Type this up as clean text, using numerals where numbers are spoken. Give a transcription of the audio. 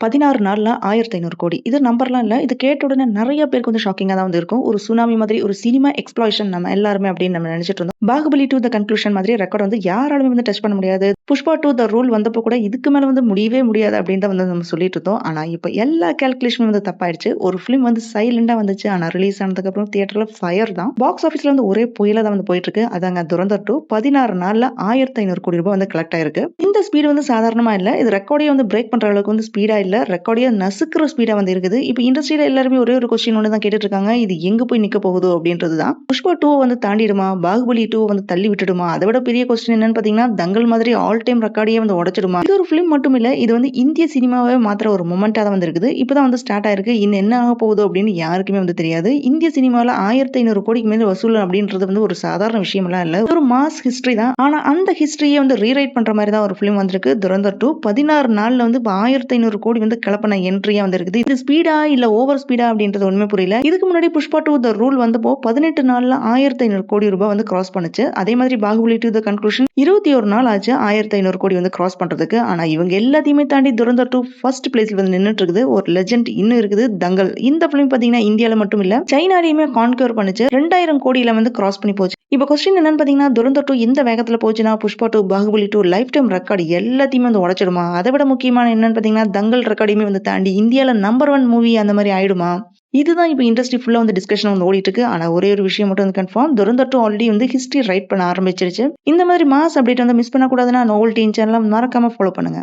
16 நாள்ல 1500 கோடி. இது நம்பர்லாம் இல்ல. இது கேட்ட உடனே நெறைய பேருக்கு வந்து ஷாக்கிங்கா தான் வந்து இருக்கும். ஒரு சுனாமி மாதிரி ஒரு சினிமா எக்ஸ்ப்ளோஷன் நம்ம எல்லாருமே அப்படின்னு நம்ம நெனச்சுட்டு இருந்தோம். பாகுபலி 2 த கன்க்ளூஷன் மாதிரி ரெக்கார்ட் வந்து யாராலுமே வந்து டச் பண்ண முடியாது. புஷ்பா 2 த ரூல் வந்தப்போ கூட இதுக்கு மேல வந்து முடியவே முடியாது அப்படின்னு தான் வந்து நம்ம சொல்லிட்டு இருந்தோம். ஆனா இப்ப எல்லா கால்குலேஷனும் வந்து தப்பாயிடுச்சு. ஒரு ஃபிலிம் வந்து சைலண்டா வந்துச்சு. ஆனா ரிலீஸ் ஆனதுக்கு அப்புறம் தியேட்டர்ல ஃபயர் தான். பாக்ஸ் ஆஃபீஸ்ல வந்து ஒரே புயலா தான் வந்து போயிட்டு இருக்கு. அதாங்க துரந்தர் 2 16 நாள்ல 1500 கோடி ரூபாய் வந்து கலெக்ட் ஆயிருக்கு. இந்த ஸ்பீடு வந்து சாதாரணமா இல்ல. இது ரெக்கார்டே வந்து பிரேக் பண்ற அளவுக்கு வந்து ஸ்பீடா இல்ல. ரெக்கார்டே நசுக்குற ஸ்பீடா வந்து இருக்குது. இப்ப இண்டஸ்ட்ரியில எல்லாருமே ஒரே ஒரு கொஸ்டின் ஒண்ணு தான் கேட்டுட்டு இருக்காங்க. இது எங்க போய் நிக்க போகுதோ அப்படின்றது தான். புஷ்பா 2 வந்து தாண்டிடுமா? பாகுபலி 2 வந்து தள்ளி விட்டுடுமா? அதை விட பெரிய கொஸ்டின் என்னன்னு பாத்தீங்கன்னா, தங்கல் மாதிரி ஆல் டைம் ரெக்கார்டையே வந்து உடைச்சிடுமா? இது ஒரு ஃபிலிம் மட்டும் இல்ல. இது வந்து இந்திய சினிமாவே மாத்துற ஒரு மொமெண்டா தான் வந்து இருக்குது. இப்பதான் வந்து ஸ்டார்ட் ஆயிருக்கு. இன்னும் என்ன ஆக போகுதோ அப்படின்னு யாருக்குமே வந்து தெரியாது. இந்திய சினிமால 1500 கோடிக்கு மேல வசூல் அப்படின்றது வந்து ஒரு சாதாரண விஷயம்லாம் இல்ல. ஒரு மாஸ் ஹிஸ்டரி தான். ஆனா அந்த ஹிஸ்டரியை வந்து ரீரைட் பண்ற மாதிரி தான் ஒரு ஃபிலிம் வந்திருக்கு. துரந்தர் 2 16 நாள்ல வந்து 1500 கோடி வந்து கிளப்பின என்ட்ரியா வந்திருக்குது. இது ஸ்பீடா இல்ல ஓவர் ஸ்பீடா அப்படின்றது ஒண்ணுமே புரியல. இதுக்கு முன்னாடி புஷ்பா 2 த ரூல் வந்தப்போ 18 நாள்ல 1500 கோடி ரூபாய் வந்து கிராஸ் பண்ணுச்சு. அதே மாதிரி பாகுபலி 2 த கன்க்ளூஷன் 21 நாள் ஆச்சு 1500 கோடி வந்து கிராஸ் பண்றதுக்கு. ஆனா இவங்க எல்லாத்தையுமே தாண்டி துரந்தர் 2 ஃபர்ஸ்ட் பிளேஸ்ல வந்து நின்னுட்டு இருக்குது. ஒரு லெஜெண்ட் இன்னும் இருக்குது, தங்கல். இந்த பிலிம் பாத்தீங்கன்னா இந்தியால மட்டும் இல்ல, சைனாலையுமே கான்கர் பண்ணுச்சு. 2000 கோடியில வந்து கிராஸ் பண்ணி போச்சு. இப்ப கொஸ்டின் என்னன்னு பாத்தீங்கன்னா, துரந்தர் 2 இந்த வேகத்துல போச்சுன்னா Pushpa 2, Baahubali 2 life time record எல்லாத்தையுமே வந்து உடைச்சிடுமா? அதை விட முக்கியமான என்னன்னு பாத்தீங்கன்னா, தங்கல் ரெக்கார்டையுமே வந்து தாண்டி இந்தியால நம்பர் 1 மூவி அந்த மாதிரி ஆயிடுமா? இதுதான் இப்ப இண்டஸ்ட்ரி ஃபுல்லா வந்து டிஸ்கஷன் வந்து ஓடிட்டு இருக்கு. ஆனா ஒரே ஒரு விஷயம் மட்டும் வந்து கன்ஃபார்ம். துரந்தர் 2 ஆல்ரெடி வந்து ஹிஸ்டரி ரைட் பண்ண ஆரம்பிச்சிருச்சு. இந்த மாதிரி மாஸ் அப்டேட் வந்து மிஸ் பண்ணக்கூடாதுன்னா நோவல் டீன் சேனலை மறக்காம ஃபாலோ பண்ணுங்க.